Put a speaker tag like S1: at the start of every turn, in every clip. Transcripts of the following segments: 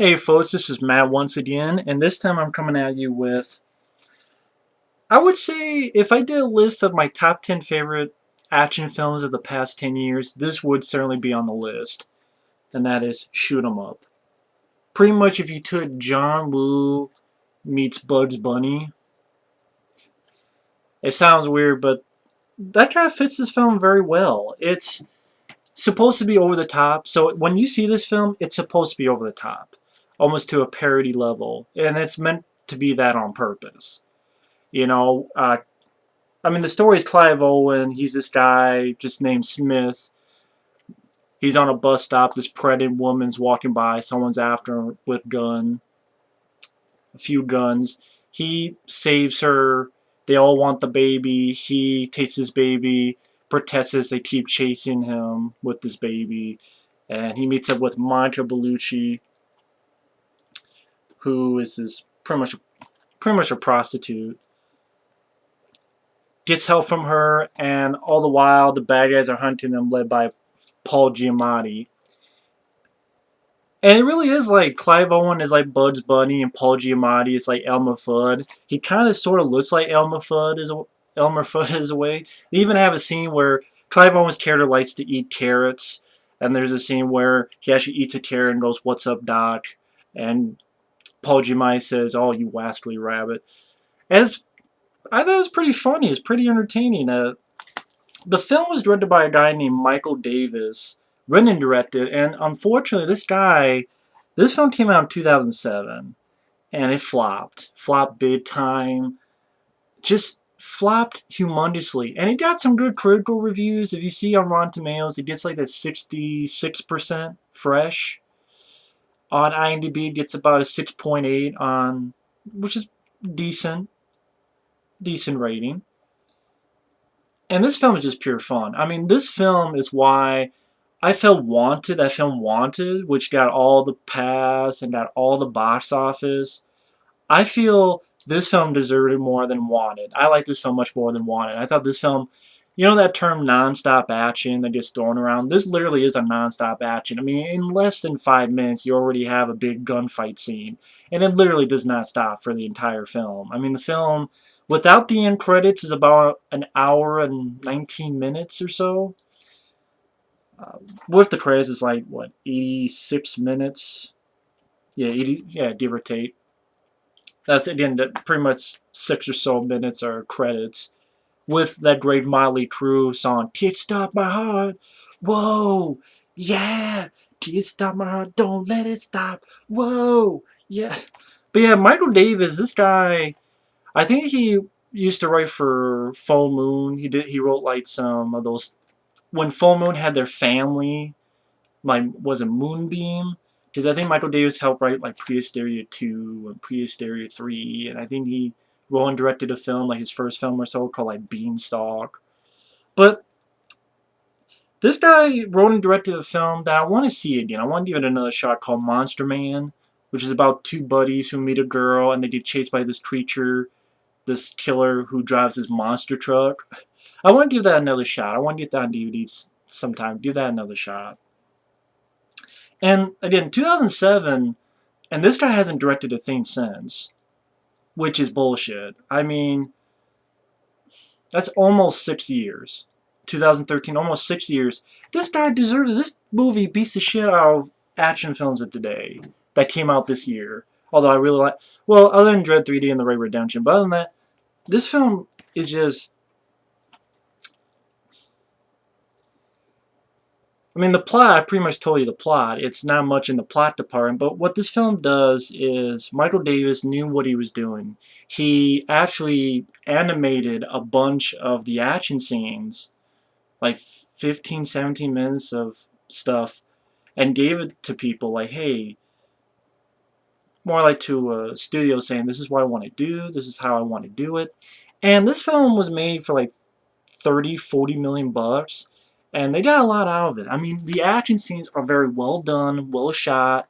S1: Hey folks, this is Matt once again, and this time I'm coming at you with, I would say, if I did a list of my top 10 favorite action films of the past 10 years, this would certainly be on the list, and that is Shoot 'em Up. Pretty much if you took John Woo meets Bugs Bunny, it sounds weird, but that kind of fits this film very well. It's supposed to be over the top, so when you see this film, it's supposed to be over the top, almost to a parody level, and it's meant to be that on purpose. You know, I mean, the story is Clive Owen. He's this guy just named Smith. He's on a bus stop. This pregnant woman's walking by. Someone's after him with a few guns. He saves her. They all want the baby. He takes his baby, protests as they keep chasing him with this baby. And he meets up with Monica Bellucci, who is this pretty much a prostitute. Gets help from her, and all the while the bad guys are hunting them, led by Paul Giamatti. And it really is like Clive Owen is like Bugs Bunny, and Paul Giamatti is like Elmer Fudd. He kind of sort of looks like Elmer Fudd is a way. They even have a scene where Clive Owen's character likes to eat carrots, and there's a scene where he actually eats a carrot and goes, "What's up, Doc?" And Paul Giamatti says, "Oh, you wascally rabbit." As I thought it was pretty funny. It's pretty entertaining. The film was directed by a guy named Michael Davis, written and directed, and unfortunately, this film came out in 2007, and it flopped big time, just flopped humongously, and it got some good critical reviews. If you see on Rotten Tomatoes, it gets like a 66% fresh. On IMDb, it gets about a 6.8 on, which is decent rating. And this film is just pure fun. I mean, this film is why I felt Wanted, that film Wanted, which got all the pass and got all the box office. I feel this film deserved it more than Wanted. I like this film much more than Wanted. I thought this film, you know that term non-stop action that gets thrown around? This literally is a non-stop action. I mean, in less than 5 minutes, you already have a big gunfight scene. And it literally does not stop for the entire film. I mean, the film, without the end credits, is about an hour and 19 minutes or so. With the credits, it's like, what, 86 minutes? Yeah, 80, yeah, give or take. That's, again, pretty much 6 or so minutes are credits. With that great Motley Crue song, "Can't Stop My Heart." Whoa, yeah. "Can't stop my heart, don't let it stop." Whoa, yeah. But yeah, Michael Davis, this guy, I think he used to write for Full Moon. He wrote like some of those when Full Moon had their family, like, was it Moonbeam? Because I think Michael Davis helped write like Prehysteria 2 and Prehysteria 3, and I think he wrote and directed a film, like his first film or so, called like Beanstalk. But this guy wrote and directed a film that I want to see again. I want to give it another shot, called Monster Man, which is about two buddies who meet a girl and they get chased by this creature, this killer who drives this monster truck. I want to give that another shot. I want to get that on DVD sometime. Give that another shot. And again, 2007, and this guy hasn't directed a thing since, which is bullshit. I mean, that's almost 6 years. 2013, almost 6 years. This guy deserves it. This movie beats the shit out of action films of today that came out this year. Although I really like, well, other than Dread 3D and The Red Redemption, but other than that, this film is just, I mean, the plot, I pretty much told you the plot. It's not much in the plot department, but what this film does is Michael Davis knew what he was doing. He actually animated a bunch of the action scenes, like 15, 17 minutes of stuff, and gave it to people like, hey, more like to a studio saying, this is what I want to do, this is how I want to do it. And this film was made for like 30, 40 million bucks, and they got a lot out of it. I mean, the action scenes are very well done, well shot,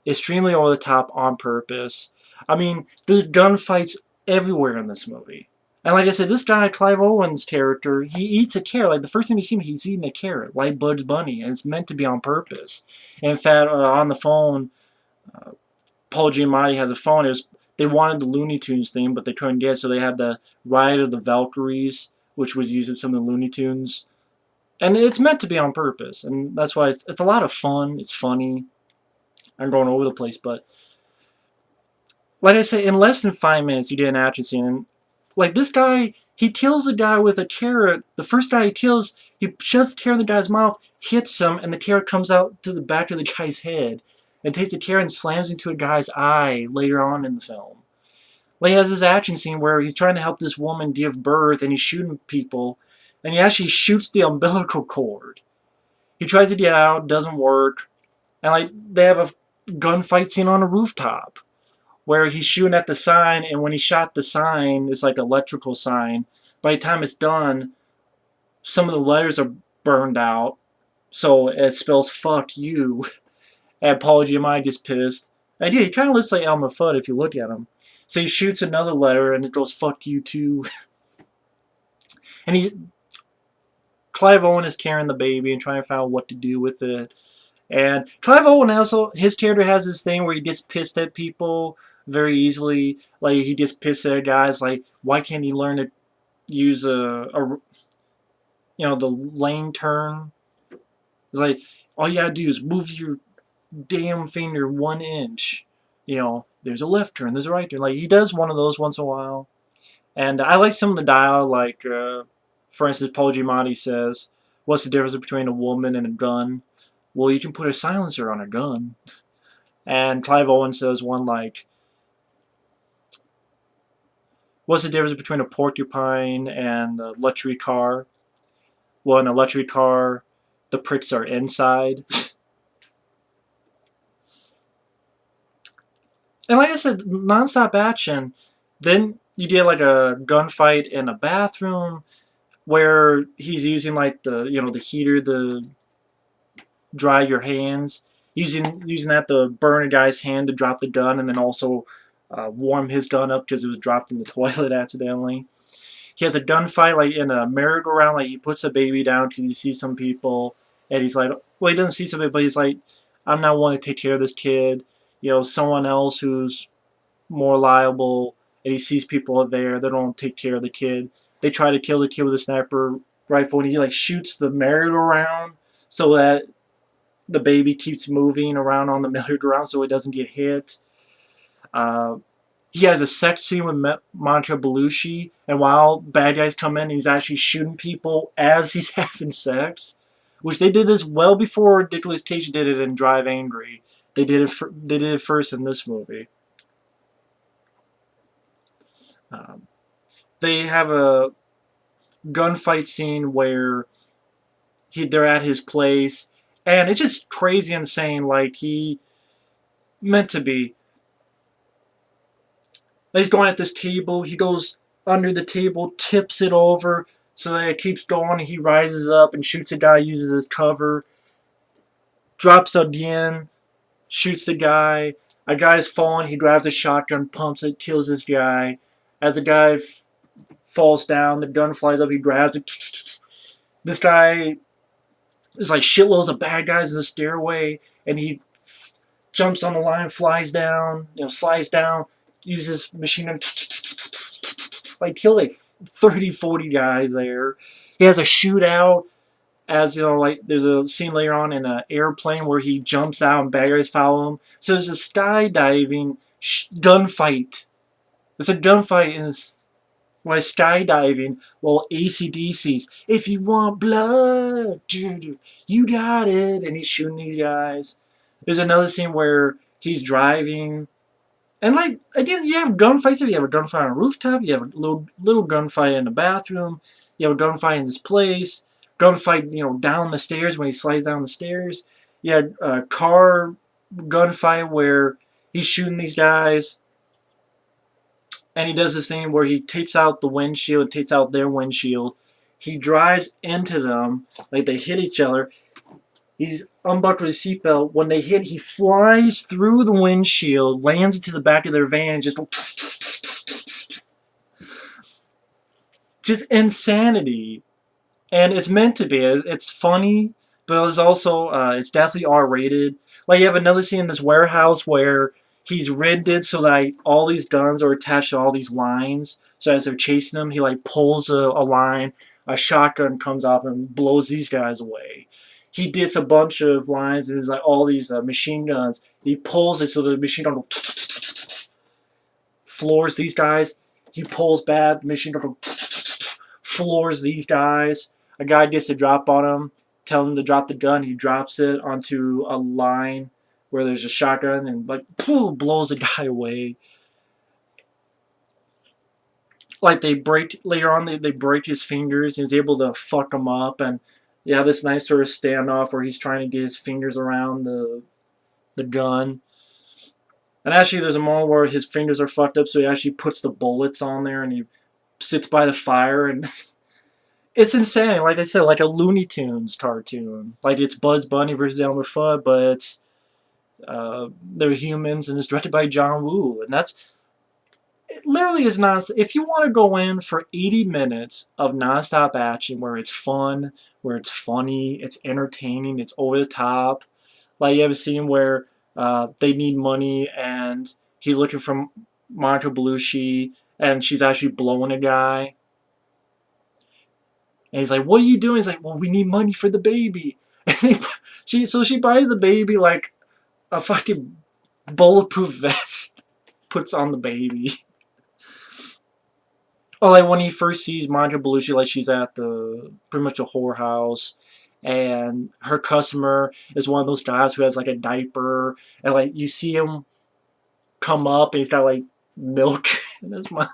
S1: extremely over the top on purpose. I mean, there's gunfights everywhere in this movie. And like I said, this guy, Clive Owen's character, he eats a carrot. Like, the first time you see him, he's eating a carrot, like Bugs Bunny, and it's meant to be on purpose. And in fact, on the phone, Paul Giamatti has a phone. They wanted the Looney Tunes theme, but they couldn't get it, so they had the Ride of the Valkyries, which was using some of the Looney Tunes. And it's meant to be on purpose, and that's why it's a lot of fun. It's funny. I'm going over the place, but like I say, in less than 5 minutes, you did an action scene. And like this guy, he kills a guy with a carrot. The first guy he kills, he shoves the carrot in the guy's mouth, hits him, and the carrot comes out to the back of the guy's head, and takes the carrot and slams into a guy's eye later on in the film. Like he has this action scene where he's trying to help this woman give birth, and he's shooting people, and he actually shoots the umbilical cord. He tries to get out, doesn't work, and like they have a gunfight scene on a rooftop where he's shooting at the sign, and when he shot the sign, it's like an electrical sign. By the time it's done, some of the letters are burned out, so it spells "fuck you." And Paul Giamatti gets pissed. And yeah, he kind of looks like Elmer Fudd if you look at him. So he shoots another letter, and it goes "fuck you too." And Clive Owen is carrying the baby and trying to find out what to do with it. And Clive Owen also, his character has this thing where he gets pissed at people very easily. Like he gets pissed at guys. Like why can't he learn to use the lane turn? It's like all you gotta do is move your damn finger 1 inch. There's a left turn, there's a right turn. Like he does one of those once in a while. And I like some of the dialogue. Like for instance, Paul Giamatti says, "What's the difference between a woman and a gun?" Well, you can put a silencer on a gun. And Clive Owen says one like, "What's the difference between a porcupine and a luxury car?" Well, in a luxury car, the pricks are inside. And like I said, nonstop action. Then you get like a gunfight in a bathroom where he's using like the heater to dry your hands, using that to burn a guy's hand to drop the gun, and then also warm his gun up because it was dropped in the toilet accidentally. He has a gunfight like in a merry-go-round. Like he puts the baby down because he sees some people, and he's like, well, he doesn't see somebody, but he's like, I'm not wanting to take care of this kid. Someone else who's more liable, and he sees people there that don't take care of the kid. They try to kill the kid with a sniper rifle, and he like shoots the merry-go-round so that the baby keeps moving around on the merry-go-round so it doesn't get hit. Uh, he has a sex scene with Monica Bellucci, and while bad guys come in, he's actually shooting people as he's having sex, which they did this well before Nicolas Cage did it in Drive Angry. They did it first in this movie. Um, they have a gunfight scene where they're at his place, and it's just crazy insane. Like he meant to be. He's going at this table. He goes under the table, tips it over so that it keeps going. He rises up and shoots a guy, uses his cover, drops again, shoots the guy. A guy's falling. He grabs a shotgun, pumps it, kills this guy. As the guy falls down, the gun flies up. He grabs it. This guy is like shitloads of bad guys in the stairway, and he jumps on the line, flies down, slides down, uses machine gun, like kills like 30, 40 guys there. He has a shootout. As like there's a scene later on in an airplane where he jumps out and bad guys follow him. So there's a skydiving gunfight. It's a gunfight and it's like skydiving. Well, ACDC's "If You Want Blood, you got it," and he's shooting these guys. There's another scene where he's driving. And like again, you have gunfights. You have a gunfight on a rooftop. You have a little gunfight in the bathroom. You have a gunfight in this place. Gunfight, down the stairs when he slides down the stairs. You had a car gunfight where he's shooting these guys, and he does this thing where he takes out the windshield, takes out their windshield. He drives into them, like they hit each other. He's unbuckled his seatbelt. When they hit, he flies through the windshield, lands into the back of their van, and just insanity. And it's meant to be. It's funny, but it's also it's definitely R-rated. Like you have another scene in this warehouse where he's rigged it so that all these guns are attached to all these lines. So as they're chasing him, he like pulls a line, a shotgun comes off and blows these guys away. He gets a bunch of lines and there's like all these machine guns. He pulls it so the machine gun floors these guys. He pulls bad, the machine gun floors these guys. A guy gets to drop on him, tell him to drop the gun. He drops it onto a line where there's a shotgun and like blows the guy away. Like they break later on, they break his fingers. He's able to fuck him up, and yeah, this nice sort of standoff where he's trying to get his fingers around the gun. And actually, there's a moment where his fingers are fucked up, so he actually puts the bullets on there and he sits by the fire and it's insane. Like I said, like a Looney Tunes cartoon. Like it's Bugs Bunny versus Elmer Fudd, but it's they're humans and it's directed by John Woo, and that's it. Literally is not. If you want to go in for 80 minutes of nonstop action where it's fun, where it's funny, it's entertaining, it's over the top. Like you have a scene where they need money and he's looking for Monica Bellucci and she's actually blowing a guy. And he's like, "What are you doing?" He's like, "Well, we need money for the baby." And she buys the baby like a fucking bulletproof vest, puts on the baby. Or like when he first sees Monica Bellucci, like she's at the pretty much a whorehouse, and her customer is one of those guys who has like a diaper, and like you see him come up, and he's got like milk in his mouth.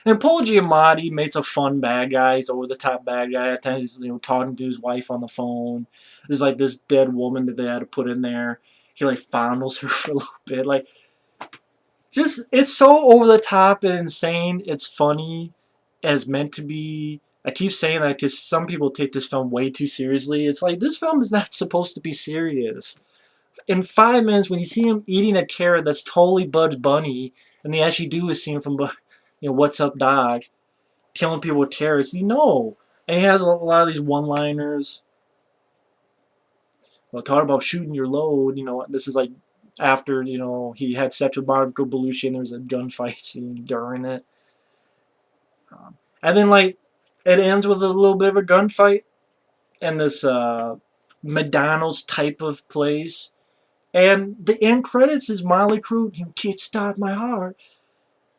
S1: And Paul Giamatti makes a fun bad guy. He's over the top bad guy. At times he's talking to his wife on the phone. There's like this dead woman that they had to put in there. He like fondles her for a little bit. Like just it's so over the top and insane. It's funny as meant to be. I keep saying that because some people take this film way too seriously. It's like this film is not supposed to be serious. In 5 minutes, when you see him eating a carrot that's totally Bugs Bunny, and they actually do a scene from What's Up Dog, killing people with carrots, And he has a lot of these one-liners. Well, talk about shooting your load, this is like after, he had sex with Monica Bellucci and there's a gunfight scene during it. And then, like, it ends with a little bit of a gunfight in this McDonald's type of place. And the end credits is Molly Crew, "You Can't Stop My Heart."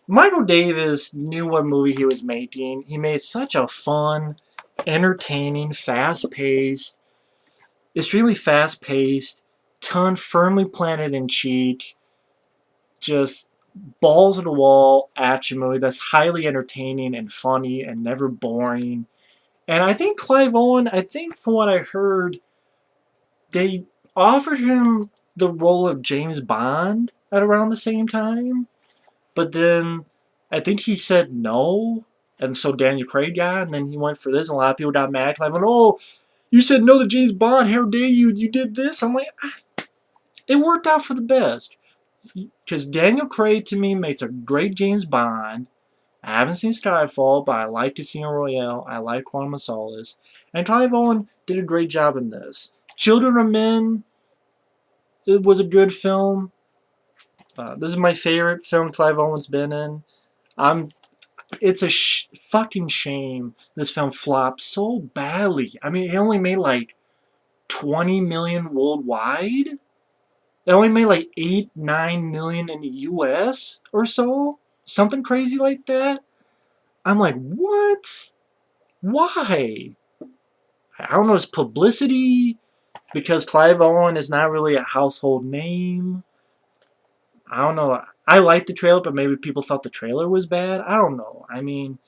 S1: Michael Davis knew what movie he was making. He made such a fun, entertaining, fast-paced, extremely fast-paced, tongue firmly planted in cheek, just balls to the wall action movie that's highly entertaining and funny and never boring. And I think Clive Owen, from what I heard, they offered him the role of James Bond at around the same time. But then I think he said no. And so Daniel Craig got, and then he went for this. And a lot of people got mad. Like, "Oh, you said no to James Bond. How dare you? You did this." I'm like, it worked out for the best. Because Daniel Craig, to me, makes a great James Bond. I haven't seen Skyfall, but I like Casino Royale. I like Quantum of Solace. And Clive Owen did a great job in this. Children of Men, it was a good film. This is my favorite film Clive Owen's been in. It's a fucking shame this film flopped so badly. I mean, it only made like 20 million worldwide. It only made like 8, 9 million in the US or so. Something crazy like that. I'm like, what? Why? I don't know, it's publicity because Clive Owen is not really a household name. I don't know. I liked the trailer, but maybe people thought the trailer was bad. I don't know. I mean,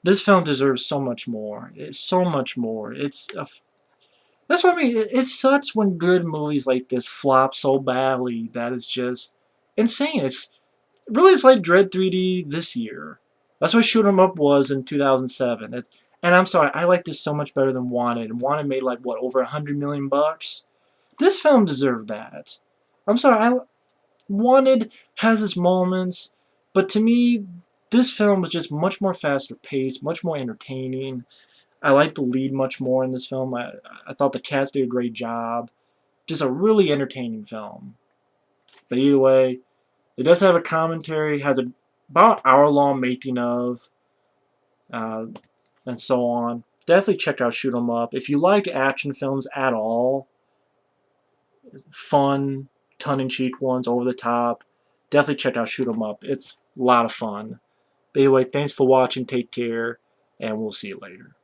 S1: this film deserves so much more. It's so much more. That's what I mean. It sucks when good movies like this flop so badly that it's just insane. It's like Dread 3D this year. That's what Shoot 'Em Up was in 2007. And I'm sorry, I like this so much better than Wanted. And Wanted made like what, over $100 million bucks. This film deserved that. I'm sorry, Wanted has its moments, but to me, this film was just much more faster paced, much more entertaining. I like the lead much more in this film. I thought the cast did a great job. just a really entertaining film. But either way, it does have a commentary, has a about hour-long making of, uh, and so on. Definitely check out Shoot 'Em Up. If you like action films at all, fun, tongue-in-cheek ones, over the top, definitely check out Shoot 'Em Up. It's a lot of fun. But anyway, thanks for watching. Take care, and we'll see you later.